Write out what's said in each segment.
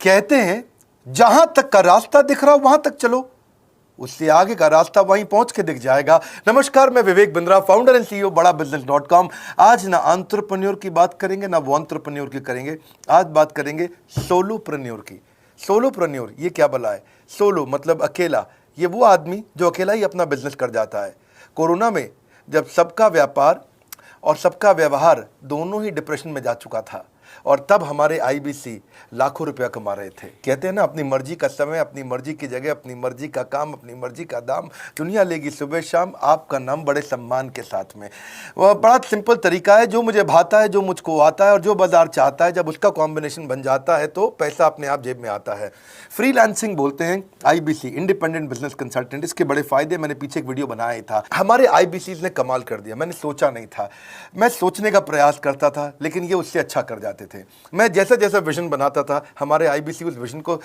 कहते हैं जहां तक का रास्ता दिख रहा वहां तक चलो, उससे आगे का रास्ता वहीं पहुंच के दिख जाएगा। नमस्कार, मैं Vivek Bindra, founder and CEO बड़ाबिजनेस.com। आज ना एंटरप्रेन्योर की बात करेंगे ना वो एंटरप्रेन्योर की करेंगे, आज बात करेंगे सोलोप्रेन्योर की। सोलोप्रेन्योर ये क्या भला है? सोलो मतलब अकेला, ये वो आदमी जो अकेला ही अपना बिजनेस कर जाता है। कोरोना में जब सबका व्यापार और सबका व्यवहार दोनों ही डिप्रेशन में जा चुका था, और तब हमारे आईबीसी लाखों रुपया कमा रहे थे। कहते हैं ना, अपनी मर्जी का समय, अपनी मर्जी की जगह, अपनी मर्जी का काम, अपनी मर्जी का दाम, दुनिया लेगी सुबह शाम आपका नाम बड़े सम्मान के साथ में। वह बड़ा सिंपल तरीका है, जो मुझे भाता है, जो मुझको आता है और जो बाजार चाहता है, जब उसका कॉम्बिनेशन बन जाता है तो पैसा अपने आप जेब में आता है। फ्रीलांसिंग बोलते हैं आईबीसी, इंडिपेंडेंट बिजनेस कंसल्टेंट। इसके बड़े फायदे मैंने पीछे एक वीडियो बनाया था। हमारे आईबीसी ने कमाल कर दिया, मैंने सोचा नहीं था। मैं सोचने का प्रयास करता था लेकिन ये उससे अच्छा कर जाते थे। मैं जैसा जैसा विजन बनाता था, हमारे आईबीसी उस विजन को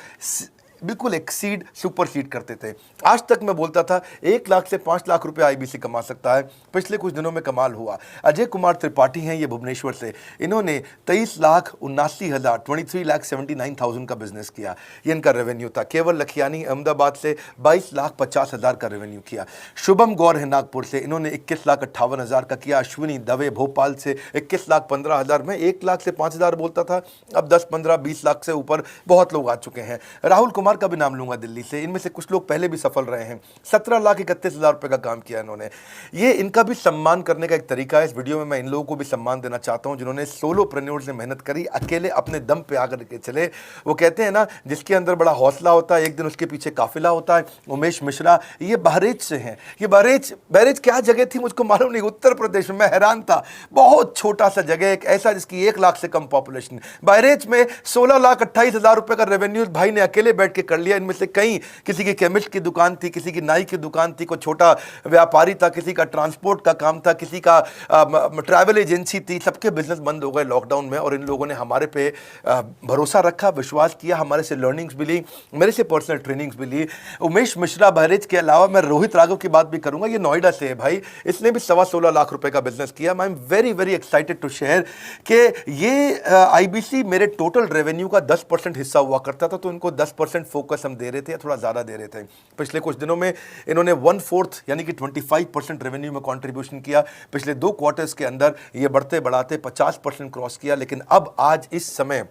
बिल्कुल एक्सीड, सुपरसीड करते थे। आज तक मैं बोलता था 1 लाख से 5 लाख रुपए आईबीसी कमा सकता है। पिछले कुछ दिनों में कमाल हुआ। अजय कुमार त्रिपाठी हैं ये भुवनेश्वर से, इन्होंने 23,79,000 23,79,000 का बिजनेस किया। ये इनका रेवेन्यू था। केवल लखियानी अहमदाबाद से 22,50,000 का रेवेन्यू किया। शुभम गौर है नागपुर से, इन्होंने 21,58,000 का किया। अश्विनी दवे भोपाल से 21,15,000 में 1 लाख से 5,000 बोलता था, अब 10, 15, 20 लाख से ऊपर बहुत लोग आ चुके हैं। राहुल कुमार का भी नाम लूंगा दिल्ली से, इनमें से कुछ लोग पहले भी सफल रहे हैं। 17,31,000 रुपए का काम किया इन्होंने। ये इनका भी सम्मान करने का एक तरीका है। इस वीडियो में मैं इन लोगों को भी सम्मान देना चाहता हूं जिन्होंने सोलोप्रेन्योर से मेहनत करी, अकेले अपने दम पे आकर के चले। वो कहते हैं ना, जिसके अंदर बड़ा हौसला होता है एक दिन उसके पीछे काफिला होता है। उमेश मिश्रा ये बहरेच से हैं। ये बहरेच क्या जगह थी मुझको मालूम नहीं, उत्तर प्रदेश में। मैं हैरान था, बहुत छोटा सा जगह, एक ऐसा जिसकी 1 लाख से कम पॉपुलेशन। बहरेच में 16,28,000 रुपए का रेवेन्यू भाई ने अकेले बैठ के कर लिया। इनमें से कई, किसी की केमिस्ट की दुकान थी, किसी की नाई की दुकान थी, कोई छोटा व्यापारी था, किसी का ट्रांसपोर्ट का काम था, किसी का ट्रैवल एजेंसी थी। सबके बिजनेस बंद हो गए लॉकडाउन में, और इन लोगों ने हमारे पे भरोसा रखा, विश्वास किया, हमारे से लर्निंग्स भी ली, मेरे से पर्सनल ट्रेनिंग्स भी ली। उमेश मिश्रा बहरेच के अलावा मैं रोहित राघव की बात भी करूंगा। ये नोएडा से है भाई, इसने भी 16.25 लाख रुपए का बिजनेस किया। I am very very excited to share कि ये आईबीसी मेरे टोटल रेवेन्यू का 10% हिस्सा हुआ करता था, तो इनको 10% फोकस हम दे रहे थे या थोड़ा ज़्यादा दे रहे थे। पिछले कुछ दिनों में इन्होंने 1/4 यानी कि 25% रेवेन्यू में कंट्रीब्यूशन किया। पिछले 2 क्वार्टर्स के अंदर ये बढ़ते बढ़ाते 50% क्रॉस किया। लेकिन अब आज इस समय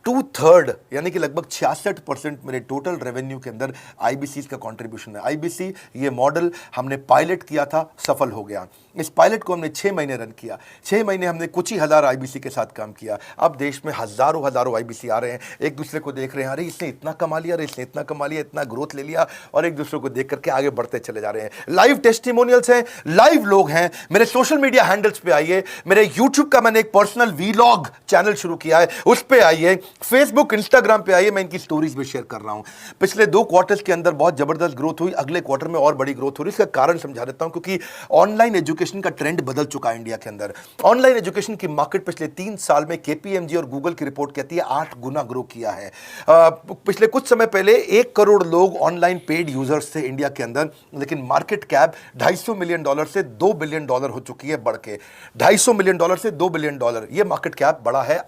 2/3 यानी कि लगभग 66% मेरे टोटल रेवेन्यू के अंदर आईबीसी का कंट्रीब्यूशन है। आईबीसी ये मॉडल हमने पायलट किया था, सफल हो गया। इस पायलट को हमने 6 महीने रन किया। 6 महीने हमने कुछ ही हज़ार आईबीसी के साथ काम किया। अब देश में हज़ारों आईबीसी आ रहे हैं, एक दूसरे को देख रहे हैं, अरे इसने इतना कमा लिया, अरे इसने इतना कमा लिया, इतना ग्रोथ ले लिया, और एक दूसरे को देख करके आगे बढ़ते चले जा रहे हैं। लाइव टेस्टिमोनियल्स हैं, लाइव लोग हैं। मेरे सोशल मीडिया हैंडल्स पे आइए, मेरे यूट्यूब का मैंने एक पर्सनल वीलॉग चैनल शुरू किया है, उस पर आइए, फेसबुक इंस्टाग्राम पे आइए, मैं इनकी स्टोरीज भी शेयर कर रहा हूं। पिछले 2 क्वार्टर्स के अंदर बहुत जबरदस्त ग्रोथ हुई, अगले क्वार्टर में और बड़ी ग्रोथ हो रही है। इसका कारण समझा देता हूं, क्योंकि ऑनलाइन एजुकेशन का ट्रेंड बदल चुका है इंडिया के अंदर। ऑनलाइन एजुकेशन की मार्केट पिछले 3 साल में केपीएमजी और गूगल की रिपोर्ट कहती है 8 गुना ग्रो किया है। पिछले कुछ समय पहले 1 करोड़ लोग ऑनलाइन पेड यूजर्स थे इंडिया के अंदर, लेकिन मार्केट कैप $250 मिलियन से $2 बिलियन हो चुकी है बढ़ के। $250 मिलियन से $2 बिलियन, ये मार्केट कैप बढ़ा है।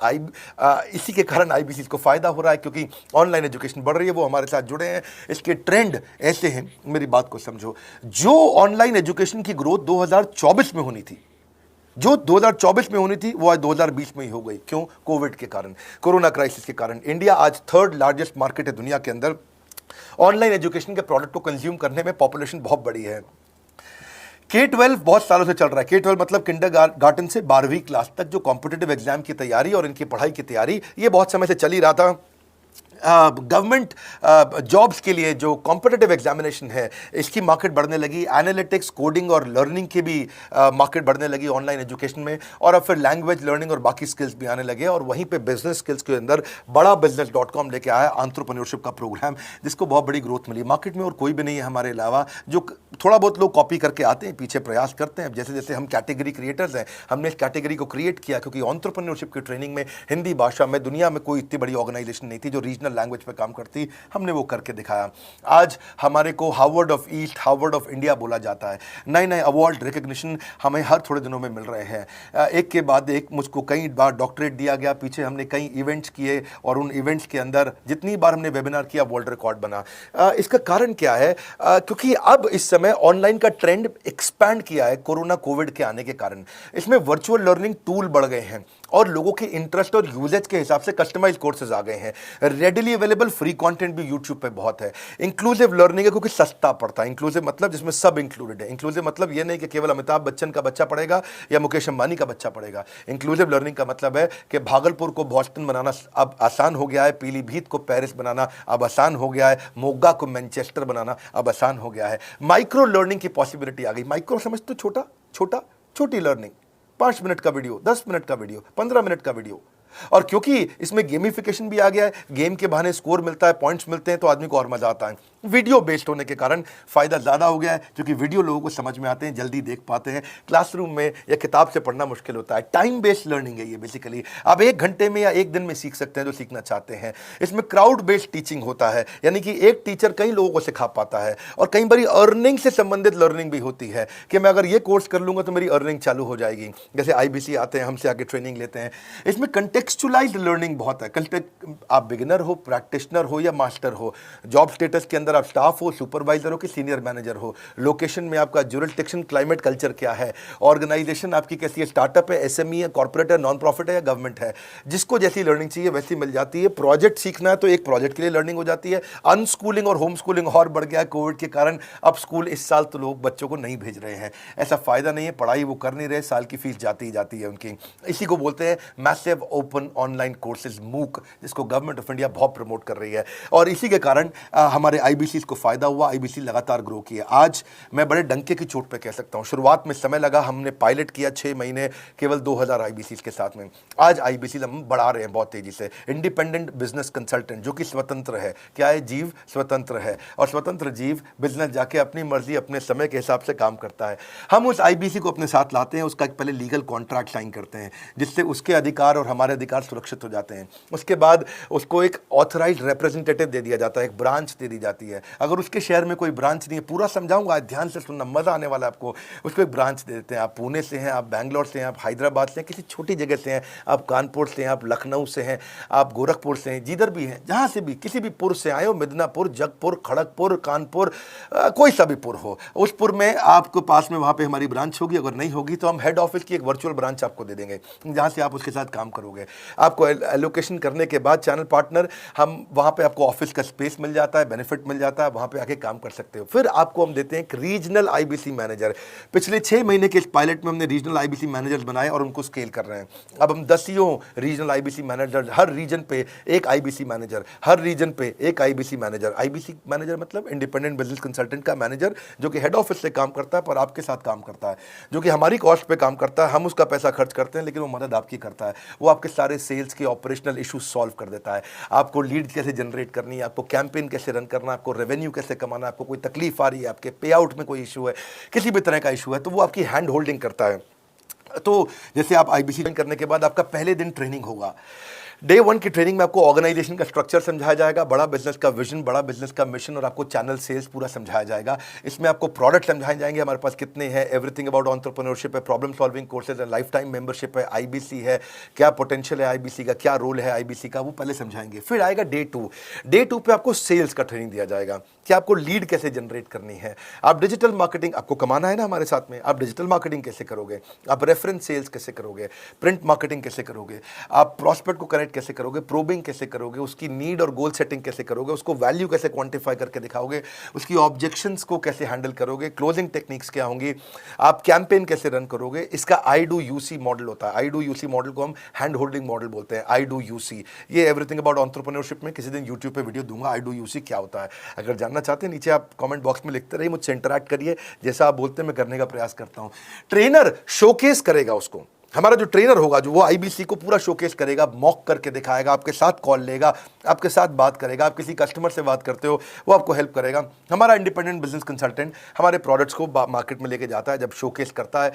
इसी के कारण आईबीसी को फायदा हो रहा है, क्योंकि ऑनलाइन एजुकेशन बढ़ रही है, वो हमारे साथ जुड़े हैं। इसके ट्रेंड ऐसे हैं, मेरी बात को समझो। जो ऑनलाइन एजुकेशन की ग्रोथ 2024 में होनी थी, जो 2024 में होनी थी, वो आज 2020 में ही हो गई। क्यों? कोविड के कारण, कोरोना क्राइसिस के कारण। इंडिया आज 3rd लार्जेस्ट मार्केट है दुनिया के अंदर। ऑनलाइन एजुकेशन के प्रोडक्ट को कंज्यूम करने में पॉपुलेशन बहुत बड़ी है। K-12 बहुत सालों से चल रहा है। K-12 मतलब किंडरगार्टन से 12वीं क्लास तक जो कॉम्पिटिटिव एग्जाम की तैयारी और इनकी पढ़ाई की तैयारी, ये बहुत समय से चल ही रहा था। गवर्नमेंट जॉब्स के लिए जो कॉम्पिटिटिव एग्जामिनेशन है, इसकी मार्केट बढ़ने लगी। एनालिटिक्स, कोडिंग और लर्निंग की भी मार्केट बढ़ने लगी ऑनलाइन एजुकेशन में। और अब फिर लैंग्वेज लर्निंग और बाकी स्किल्स भी आने लगे। और वहीं पे बिजनेस स्किल्स के अंदर बड़ाबिजनेस.com लेके आया एंटरप्रेन्योरशिप का प्रोग्राम, जिसको बहुत बड़ी ग्रोथ मिली मार्केट में। और कोई भी नहीं है हमारे अलावा, जो थोड़ा बहुत लोग कॉपी करके आते हैं, पीछे प्रयास करते हैं। जैसे जैसे हम कैटेगरी क्रिएटर्स हैं, हमने इस कैटेगरी को क्रिएट किया, क्योंकि एंटरप्रेन्योरशिप की ट्रेनिंग में हिंदी भाषा में दुनिया में कोई इतनी बड़ी ऑर्गेनाइजेशन नहीं थी जो रीजनल नेशनल लैंग्वेज पे काम करती, हमने वो करके दिखाया। आज हमारे को Harvard of east, Harvard of India बोला जाता है। नए नए अवार्ड रिकग्निशन हमें हर थोड़े दिनों में मिल रहे हैं। एक के बाद एक मुझको कई बार डॉक्टरेट दिया गया। पीछे हमने कई इवेंट्स किए और उन इवेंट्स के अंदर जितनी बार हमने वेबिनार किया वर्ल्ड रिकॉर्ड बना। इसका कारण क्या है? क्योंकि अब इस समय ऑनलाइन का ट्रेंड एक्सपैंड किया है कोरोना कोविड के आने के कारण। इसमें वर्चुअल लर्निंग टूल बढ़ गए हैं और लोगों के इंटरेस्ट और यूजेज के हिसाब से कस्टमाइज कोर्सेज आ गए हैं। रेडिली अवेलेबल फ्री कंटेंट भी यूट्यूब पे बहुत है। इंक्लूसिव लर्निंग है क्योंकि सस्ता पड़ता है। इंक्लूसिव मतलब जिसमें सब इंक्लूडेड है। इंक्लूसिव मतलब ये नहीं कि केवल अमिताभ बच्चन का बच्चा पढ़ेगा या मुकेश अंबानी का बच्चा पढ़ेगा। इंक्लूसिव लर्निंग का मतलब है कि भागलपुर को बॉस्टन बनाना अब आसान हो गया है, पीलीभीत को पेरिस बनाना अब आसान हो गया है, मोगा को मैनचेस्टर बनाना अब आसान हो गया है। माइक्रो लर्निंग की पॉसिबिलिटी आ गई। माइक्रो समझ तो छोटी लर्निंग, 5 मिनट का वीडियो, 10 मिनट का वीडियो, 15 मिनट का वीडियो। और क्योंकि इसमें गेमिफिकेशन भी आ गया है, गेम के बहाने स्कोर मिलता है, पॉइंट्स मिलते हैं, तो आदमी को और मजा आता है। वीडियो बेस्ड होने के कारण फायदा ज्यादा हो गया है, क्योंकि वीडियो लोगों को समझ में आते हैं, जल्दी देख पाते हैं। क्लासरूम में या किताब से पढ़ना मुश्किल होता है। टाइम बेस्ड लर्निंग है ये बेसिकली। आप 1 घंटे में या 1 दिन में सीख सकते हैं जो सीखना चाहते हैं। इसमें क्राउड बेस्ड टीचिंग होता है, यानी कि एक टीचर कई लोगों को सिखा पाता है। और कई बार अर्निंग से संबंधित लर्निंग भी होती है कि मैं अगर ये कोर्स कर लूंगा तो मेरी अर्निंग चालू हो जाएगी। जैसे IBC आते हैं, हमसे आगे ट्रेनिंग लेते हैं। इसमें कंटेक्चुअलाइज्ड लर्निंग बहुत है। आप बिगिनर हो, प्रैक्टिशनर हो या मास्टर हो, जॉब स्टेटस के अंदर आप स्टाफ हो, सुपरवाइजर हो कि सीनियर मैनेजर हो, लोकेशन में आपका जुरिसडिक्शन, क्लाइमेट, कल्चर क्या है, ऑर्गेनाइजेशन आपकी कैसी है, स्टार्टअप है, SME है, कॉर्पोरेट है, नॉन प्रॉफिट है या गवर्नमेंट है, जिसको जैसी लर्निंग चाहिए वैसी मिल जाती है। प्रोजेक्ट सीखना है तो एक प्रोजेक्ट के लिए लर्निंग हो जाती है। अनस्कूलिंग और होम स्कूलिंग और बढ़ गया है कोविड के कारण। अब स्कूल इस साल तो लोग बच्चों को नहीं भेज रहे हैं, ऐसा फायदा नहीं है, पढ़ाई वो कर नहीं रहे, साल की फीस जाती ही जाती है उनकी। इसी को बोलते हैं massive open online courses, MOOC, जिसको गवर्नमेंट ऑफ इंडिया बहुत प्रमोट कर रही है। और इसी के कारण हमारे IBC को फायदा हुआ। IBC लगातार ग्रो किया। आज मैं बड़े डंके की चोट पे कह सकता हूं, शुरुआत में समय लगा, हमने पायलट किया 6 महीने केवल 2000 IBC के साथ में। आज IBC हम बढ़ा रहे हैं बहुत तेजी से। इंडिपेंडेंट बिजनेस कंसल्टेंट, जो कि स्वतंत्र है। क्या है? जीव स्वतंत्र है, और स्वतंत्र जीव बिजनेस जाके अपनी मर्जी अपने समय के हिसाब से काम करता है। हम उस IBC को अपने साथ लाते हैं, उसका एक पहले लीगल कॉन्ट्रैक्ट साइन करते हैं, जिससे उसके अधिकार और हमारे अधिकार सुरक्षित हो जाते हैं। उसके बाद उसको एक ऑथराइज्ड रिप्रेजेंटेटिव दे दिया जाता है, एक ब्रांच दे दी जाती है। अगर उसके शहर में कोई ब्रांच नहीं है, पूरा समझाऊंगा, ध्यान से सुनना, मजा आने वाला है आपको। उसको एक ब्रांच दे देते हैं। आप पुणे से हैं, आप बैंगलोर से हैं, आप हैदराबाद से हैं, किसी छोटी जगह से हैं, आप कानपुर से हैं, आप लखनऊ से हैं, आप गोरखपुर से हैं, जिधर भी हैं, जहां से भी, किसी भी पुर से आए हो, मिदनापुर, जगपुर, खड़गपुर, कानपुर, कोई सा भी पुर हो, उस पुर में आपको पास में वहां पे हमारी ब्रांच होगी। अगर नहीं होगी तो हम हेड ऑफिस की एक वर्चुअल ब्रांच आपको दे देंगे, जहां से आप उसके साथ काम करोगे। आपको एलोकेशन करने के बाद चैनल पार्टनर, हम वहां पे आपको ऑफिस का स्पेस मिल जाता है, बेनिफिट मिल जाता है, वहां पे आके काम कर सकते हो। फिर आपको हम देते हैं एक रीजनल IBC मैनेजर। पिछले 6 महीने के इस पायलट में हमने रीजनल IBC मैनेजर्स बनाए और उनको स्केल कर रहे हैं। अब हम 10 रीजनल IBC मैनेजर, हर रीजन पे एक IBC मैनेजर, हर रीजन पे एक IBC मैनेजर। IBC मैनेजर मतलब इंडिपेंडेंट बिजनेस कंसल्टेंट का मैनेजर, जो कि हेड ऑफिस से काम करता है पर आपके साथ काम करता है, जो कि हमारी कॉस्ट पे काम करता है। हम उसका पैसा खर्च करते हैं, लेकिन वो मदद आपकी करता है। वो आपके सारे सेल्स के ऑपरेशनल इशूज सॉल्व कर देता है। आपको लीड कैसे जनरेट करनी है, आपको कैंपेन कैसे रन करना है, आपको रेवेन्यू कैसे कमाना है, आपको कोई तकलीफ आ रही है, आपके पे आउट में कोई इशू है, किसी भी तरह का इशू है, तो वो आपकी हैंड होल्डिंग करता है। तो जैसे आप IBC ज्वाइन करने के बाद आपका पहले दिन ट्रेनिंग होगा। डे 1 की ट्रेनिंग में आपको ऑर्गेनाइजेशन का स्ट्रक्चर समझाया जाएगा, बड़ा बिजनेस का विजन, बड़ा बिजनेस का मिशन, और आपको चैनल सेल्स पूरा समझाया जाएगा। इसमें आपको प्रोडक्ट समझाए जाएंगे, हमारे पास कितने हैं, एवरीथिंग अबाउट एंटरप्रेन्योरशिप है, प्रॉब्लम सॉल्विंग कोर्सेज है, लाइफ टाइम मेंबरशिप है, IBC है, क्या पोटेंशियल है IBC का, क्या रोल है IBC का, वो पहले समझाएंगे। फिर आएगा डे 2। डे 2 पे आपको सेल्स का ट्रेनिंग दिया जाएगा कि आपको लीड कैसे जनरेट करनी है, आप डिजिटल मार्केटिंग, आपको कमाना है ना हमारे साथ में, आप डिजिटल मार्केटिंग कैसे करोगे, आप रेफरेंस सेल्स कैसे करोगे, प्रिंट मार्केटिंग कैसे करोगे, आप प्रॉस्पेक्ट को कनेक्ट कैसे करोगे, प्रोबिंग कैसे करोगे, उसकी नीड और गोल सेटिंग कैसे करोगे, उसको वैल्यू कैसे क्वांटिफाई करके दिखाओगे, उसकी ऑब्जेक्शंस को कैसे हैंडल करोगे, क्लोजिंग टेक्निक्स क्या होंगी, आप कैंपेन कैसे रन करोगे। इसका I-Do-You-See मॉडल होता है। I-Do-You-See मॉडल को हम हैंड होल्डिंग मॉडल बोलते हैं। I-Do-You-See, ये एवरीथिंग अबाउट एंटरप्रेन्योरशिप में किसी दिन यूट्यूब पे वीडियो दूंगा, I-Do-You-See क्या होता है। अगर जानना चाहते हैं नीचे आप कमेंट बॉक्स में लिखते रहिए, मुझसे इंटरैक्ट करिए, जैसा आप बोलते हैं मैं करने का प्रयास करता हूं। ट्रेनर शोकेस करेगा उसको, हमारा जो ट्रेनर होगा, जो वो आईबीसी को पूरा शोकेस करेगा, मॉक करके दिखाएगा, आपके साथ कॉल लेगा, आपके साथ बात करेगा, आप किसी कस्टमर से बात करते हो वो आपको हेल्प करेगा। हमारा इंडिपेंडेंट बिजनेस कंसल्टेंट हमारे प्रोडक्ट्स को मार्केट में लेके जाता है, जब शोकेस करता है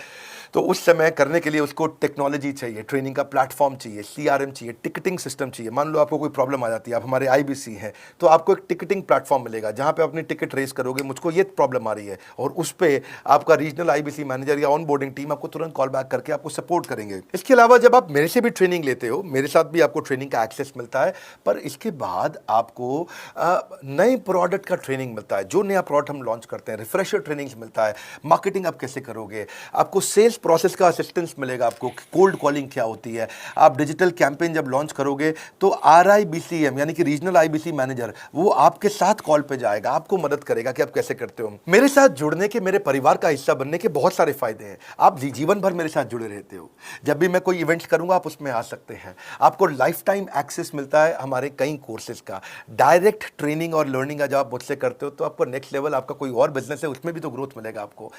तो उस समय करने के लिए उसको टेक्नोलॉजी चाहिए, ट्रेनिंग का प्लेटफॉर्म चाहिए, सीआरएम चाहिए, टिकटिंग सिस्टम चाहिए। मान लो आपको कोई प्रॉब्लम आ जाती है, आप हमारे आईबीसी हैं, तो आपको एक टिकटिंग प्लेटफॉर्म मिलेगा जहां पे अपनी टिकट रेस करोगे, मुझको ये प्रॉब्लम आ रही है, और उस पर आपका रीजनल आईबीसी मैनेजर या ऑन बोर्डिंग टीम आपको तुरंत कॉल बैक करके आपको सपोर्ट करेंगे। इसके अलावा जब आप मेरे से भी ट्रेनिंग लेते हो, मेरे साथ भी आपको ट्रेनिंग का एक्सेस मिलता है, पर इसके बाद आपको नए प्रोडक्ट का ट्रेनिंग मिलता है। जो नया प्रोडक्ट हम लॉन्च करते हैं, रिफ्रेशर ट्रेनिंग्स मिलता है, मार्केटिंग आप कैसे करोगे, आपको सेल्स प्रोसेस का असिस्टेंस मिलेगा, आपको कोल्ड कॉलिंग क्या होती है, आप डिजिटल कैंपेन जब लॉन्च करोगे तो RIBCM यानी कि रीजनल आईबीसी मैनेजर वो आपके साथ कॉल पे जाएगा, आपको मदद करेगा कि आप कैसे करते हो। मेरे साथ जुड़ने के, मेरे परिवार का हिस्सा बनने के बहुत सारे फायदे हैं। आप जीवन भर मेरे साथ जुड़े रहते हो, जब भी मैं कोई इवेंट्स करूंगा आप उसमें आ सकते हैं। आपको लाइफ टाइम एक्सेस मिलता है हमारे कई कोर्सेज का, डायरेक्ट ट्रेनिंग और लर्निंग का जब आप मुझसे करते हो तो आपको नेक्स्ट लेवल, आपका कोई और बिजनेस है उसमें भी तो ग्रोथ मिलेगा आपको।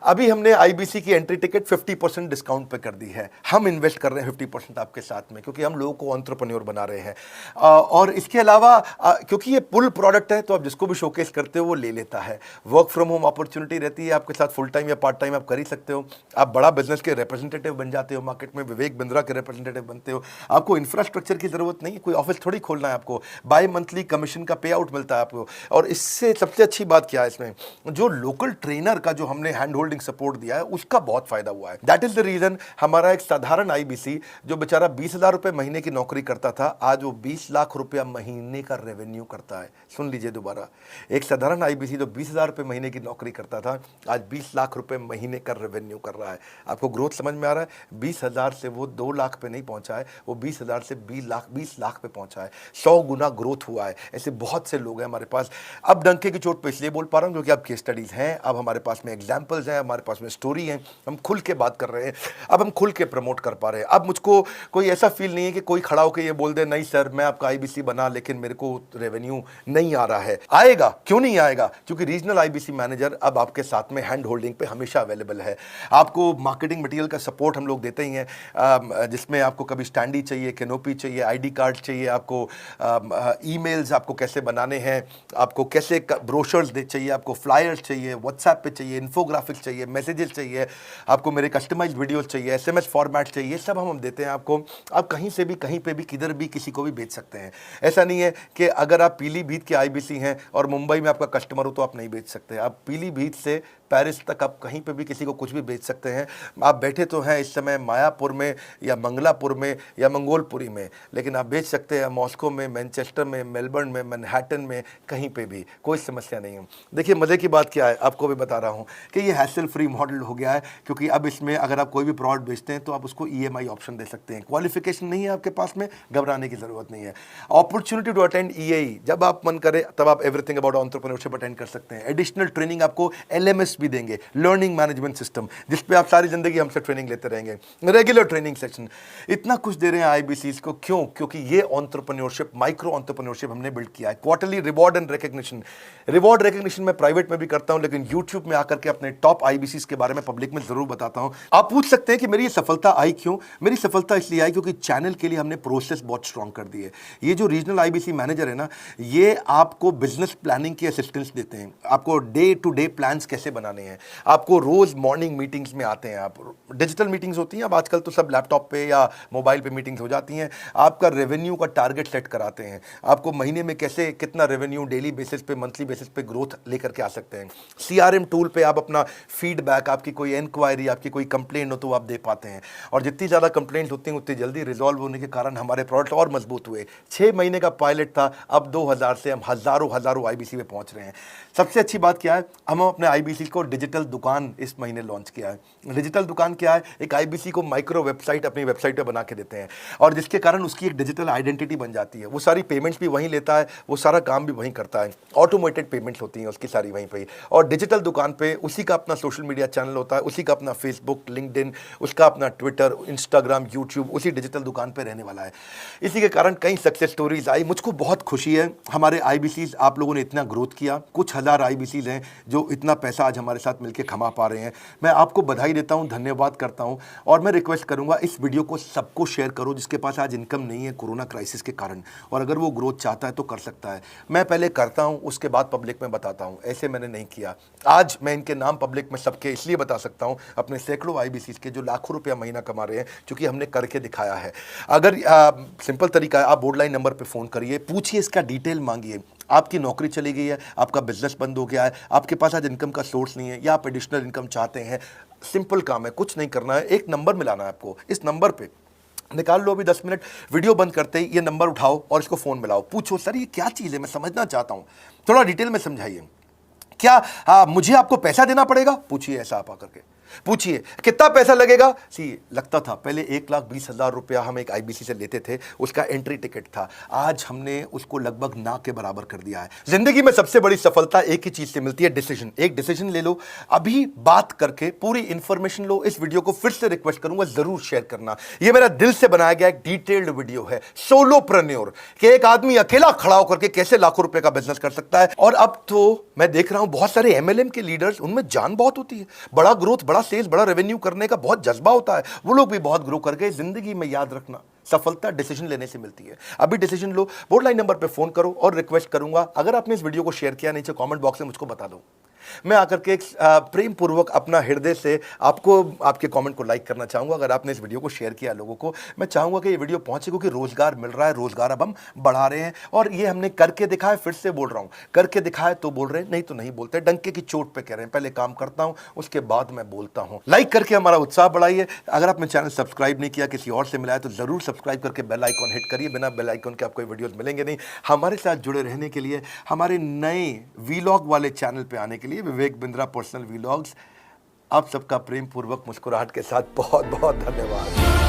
अभी हमने आईबीसी की एंट्री टिकट 50% डिस्काउंट पे कर दी है। हम इन्वेस्ट कर रहे हैं 50% आपके साथ में, क्योंकि हम लोगों को एंटरप्रेन्योर बना रहे हैं। और इसके अलावा क्योंकि ये पुल प्रोडक्ट है तो आप जिसको भी शोकेस करते हो वो ले लेता है। वर्क फ्रॉम होम अपॉर्चुनिटी रहती है आपके साथ, फुल टाइम या पार्ट टाइम आप कर ही सकते हो। आप बड़ा बिजनेस के रिप्रेजेंटेटिव बन जाते हो, मार्केट में विवेक बिंद्रा के रिप्रेजेंटेटिव बनते हो। आपको इंफ्रास्ट्रक्चर की जरूरत नहीं है, कोई ऑफिस थोड़ी खोलना है आपको, बाय मंथली कमीशन का पे आउट मिलता है आपको। और इससे सबसे अच्छी बात क्या है, इसमें जो लोकल ट्रेनर का जो हमने हैंड होल्डिंग सपोर्ट दिया है उसका बहुत फायदा हुआ है। दैट इज द रीजन हमारा एक साधारण आईबीसी जो बेचारा 20,000 रुपए महीने की नौकरी करता था, आज वो 20 लाख रुपया महीने का रेवेन्यू करता है। सुन लीजिए दोबारा, एक साधारण आईबीसी जो 20,000 रुपए महीने की नौकरी करता था, आज 20 लाख रुपए महीने का रेवेन्यू कर रहा है। आपको ग्रोथ समझ में आ रहा है? 20,000 से वो 2 लाख पे नहीं पहुंचा है, वो 20,000 से 20 लाख पे पहुंचा है। 100 गुना ग्रोथ हुआ है। ऐसे बहुत से लोग हैं हमारे पास। अब डंके की चोट पे इसलिए बोल पा रहा हूं क्योंकि अब केस स्टडीज हैं, अब हमारे पास में एग्जाम्पल्स हैं, हमारे पास में स्टोरी है, हम खुल के बात कर रहे हैं, अब हम खुल के प्रमोट कर पा रहे हैं। अब मुझको कोई ऐसा फील नहीं है कि कोई खड़ा होकर ये बोल दे नहीं सर मैं आपका आईबीसी बना लेकिन मेरे को रेवेन्यू नहीं आ रहा है। आएगा, क्यों नहीं आएगा? क्योंकि रीजनल आईबीसी मैनेजर अब आपके साथ में हैंड होल्डिंग पे हमेशा अवेलेबल है। आपको मार्केटिंग मटेरियल का सपोर्ट हम लोग देते ही हैं, जिसमें आपको कभी स्टैंडी चाहिए, कैनोपी चाहिए, आईडी कार्ड चाहिए, आपको ईमेल्स आपको कैसे बनाने हैं, आपको कैसे ब्रोशर्स चाहिए, आपको फ्लायर्स चाहिए, व्हाट्सएप पे चाहिए, इन्फोग्राफिक्स चाहिए, मैसेजेस चाहिए, आपको मेरे कस्टमाइज्ड वीडियोस चाहिए, एसएमएस फॉर्मेट चाहिए, सब हम देते हैं आपको। आप कहीं से भी, कहीं पे भी, किधर भी किसी को भी बेच सकते हैं। ऐसा नहीं है कि अगर आप पीलीभीत के आईबीसी हैं और मुंबई में आपका कस्टमर हो तो आप नहीं बेच सकते। आप पीलीभीत से पेरिस तक आप कहीं पे भी किसी को कुछ भी बेच सकते हैं। आप बैठे तो हैं इस समय मायापुर में या मंगलापुर में या मंगोलपुरी में, लेकिन आप बेच सकते हैं मॉस्को में, मैनचेस्टर में, मेलबर्न में, मैनहट्टन में, कहीं पे भी, कोई समस्या नहीं है। देखिए मज़े की बात क्या है, आपको भी बता रहा हूँ कि ये हैसल फ्री मॉडल हो गया है, क्योंकि अब इसमें अगर आप कोई भी प्रोडक्ट बेचते हैं तो आप उसको EMI ऑप्शन दे सकते हैं। क्वालिफिकेशन नहीं है आपके पास में, घबराने की ज़रूरत नहीं है। अपॉर्चुनिटी टू अटेंड EAE, जब आप मन करे तब आप एवरीथिंग अबाउट एंटरप्रेन्योरशिप अटेंड कर सकते हैं। एडिशनल ट्रेनिंग आपको LMS भी देंगे, लर्निंग मैनेजमेंट सिस्टम, जिस पे आप सारी जिंदगी हमसे ट्रेनिंग लेते रहेंगे। रेगुलर ट्रेनिंग सेक्शन, इतना कुछ दे रहे हैं आईबीसीज को। क्यों? क्योंकि ये एंटरप्रेन्योरशिप, माइक्रो एंटरप्रेन्योरशिप हमने बिल्ड किया है। Quarterly reward and recognition, reward recognition मैं प्राइवेट में भी करता हूं, लेकिन यूट्यूब में आकर के अपने टॉप आईबीसीज के बारे में पब्लिक में जरूर बताता हूं। आप पूछ सकते हैं कि मेरी ये सफलता आई क्यों? मेरी सफलता इसलिए आई क्योंकि चैनल के लिए हमने प्रोसेस बहुत स्ट्रांग कर दी है। ये जो रीजनल आईबीसी मैनेजर है ना, ये आपको बिजनेस प्लानिंग की असिस्टेंस देते हैं, आपको डे टू डे प्लान्स कैसे बनाने हैं, आपको रोज मॉर्निंग मीटिंग्स में आते हैं। आप डिजिटल मीटिंग्स होती हैं, अब आजकल तो सब लैपटॉप पे या मोबाइल पे मीटिंग्स हो जाती हैं। आपका रेवेन्यू का टारगेट सेट कराते हैं, आपको महीने में कैसे कितना रेवेन्यू डेली बेसिस पे, मंथली बेसिस पे ग्रोथ लेकर के आ सकते हैं। CRM टूल पे आप अपना फीडबैक, आपकी कोई इंक्वायरी, आपकी कोई कंप्लेंट हो तो आप दे पाते हैं। और जितनी ज़्यादा कंप्लेंट होती हैं उतनी जल्दी रिजॉल्व होने के कारण हमारे प्रोडक्ट और मजबूत हुए। 6 महीने का पायलट था, अब 2000 से हम हज़ारों आईबीसी पे पहुंच रहे हैं। सबसे अच्छी बात क्या है, हम अपने आईबीसी को डिजिटल दुकान इस महीने लॉन्च किया है। डिजिटल दुकान क्या है? एक आईबीसी को माइक्रो वेबसाइट अपनी वेबसाइट पे बना के देते हैं, और जिसके कारण उसकी एक डिजिटल आइडेंटिटी बन जाती है। वो सारी पेमेंट्स भी वहीं लेता है, वो सारा काम भी वहीं करता है, ऑटोमेटेड पेमेंट्स होती हैं उसकी सारी वहीं पे ही। और डिजिटल दुकान पे उसी का अपना सोशल मीडिया चैनल होता है, उसी का अपना फेसबुक, लिंक्डइन, उसका अपना ट्विटर, इंस्टाग्राम, यूट्यूब उसी डिजिटल दुकान पे रहने वाला है। इसी के कारण कई सक्सेस स्टोरीज आई। मुझको बहुत खुशी है, हमारे आईबीसीज आप लोगों ने इतना ग्रोथ किया। कुछ हज़ार आईबीसीज हैं जो इतना पैसा आज हमारे साथ मिलकर कमा पा रहे हैं। मैं आपको बधाई देता हूं, धन्यवाद करता हूं। और मैं रिक्वेस्ट करूंगा इस वीडियो को सबको शेयर करो जिसके पास आज इनकम नहीं है कोरोना क्राइसिस के कारण, और अगर वो ग्रोथ चाहता है तो कर सकता है। मैं पहले करता हूं, उसके बाद पब्लिक में बताता हूं, ऐसे मैंने नहीं किया। आज मैं इनके नाम पब्लिक में सबके इसलिए बता सकता हूं, अपने सैकड़ों IBCs के जो लाखों रुपया महीना कमा रहे हैं, क्योंकि हमने करके दिखाया है। अगर सिंपल तरीका है, आप बोर्ड लाइन नंबर पर फ़ोन करिए, पूछिए, इसका डिटेल मांगिए। आपकी नौकरी चली गई है, आपका बिजनेस बंद हो गया है, आपके पास आज इनकम का सोर्स नहीं है, या आप एडिशनल इनकम चाहते हैं, सिंपल काम है, कुछ नहीं करना है, एक नंबर मिलाना है आपको। इस नंबर पे निकाल लो अभी 10 मिनट, वीडियो बंद करते ही ये नंबर उठाओ और इसको फ़ोन मिलाओ, पूछो सर ये क्या चीज़ है, मैं समझना चाहता हूँ, थोड़ा डिटेल में समझाइए। क्या मुझे आपको पैसा देना पड़ेगा? पूछिए, ऐसा आप आकर के पूछिए कितना पैसा लगेगा। सी लगता था पहले 1,20,000 रुपया हम एक IBC से लेते थे, उसका एंट्री टिकट था, आज हमने उसको लगभग ना के बराबर कर दिया है। जिंदगी में सबसे बड़ी सफलता एक ही चीज से मिलती है, डिसीजन। एक डिसीजन ले लो, अभी बात करके पूरी इंफॉर्मेशन लो। इस वीडियो को फिर से रिक्वेस्ट करूंगा जरूर शेयर करना, यह मेरा दिल से बनाया गया एक डिटेल्ड वीडियो है, सोलोप्रेन्योर, कि एक आदमी अकेला खड़ा होकर के कैसे लाखों रुपए का बिजनेस कर सकता है। और अब तो मैं देख रहा हूं बहुत सारे MLM के लीडर्स, उनमें जान बहुत होती है, बड़ा ग्रोथ, बड़ा सेल्स, बड़ा रेवेन्यू करने का बहुत जज्बा होता है, वो लोग भी बहुत ग्रो कर गए। जिंदगी में याद रखना, सफलता डिसीजन लेने से मिलती है। अभी डिसीजन लो, बोर्ड लाइन नंबर पे फोन करो, और रिक्वेस्ट करूंगा अगर आपने इस वीडियो को शेयर किया, नीचे कमेंट बॉक्स में मुझको बता दो। मैं आकर के प्रेम पूर्वक अपना हृदय से आपको, आपके कमेंट को लाइक करना चाहूंगा। अगर आपने इस वीडियो को शेयर किया लोगों को, मैं चाहूंगा कि ये वीडियो पहुंचे, क्योंकि रोजगार मिल रहा है, रोजगार अब हम बढ़ा रहे हैं, और ये हमने करके दिखाया। फिर से बोल रहा हूं, करके दिखाया तो बोल रहे हैं, नहीं तो नहीं बोलते, डंके की चोट पे कह रहे हैं। पहले काम करता हूं, उसके बाद मैं बोलता हूं। लाइक करके हमारा उत्साह बढ़ाइए। अगर आपने चैनल सब्सक्राइब नहीं किया, किसी और से मिला है, तो जरूर सब्सक्राइब करके बेल आइकॉन हिट करिए। बिना बेल आइकॉन के आपको वीडियोस मिलेंगे नहीं। हमारे साथ जुड़े रहने के लिए, हमारे नए वीलॉग वाले चैनल पे आने के लिए, विवेक बिंद्रा पर्सनल वीलॉग्स, आप सबका प्रेम पूर्वक मुस्कुराहट के साथ बहुत बहुत धन्यवाद।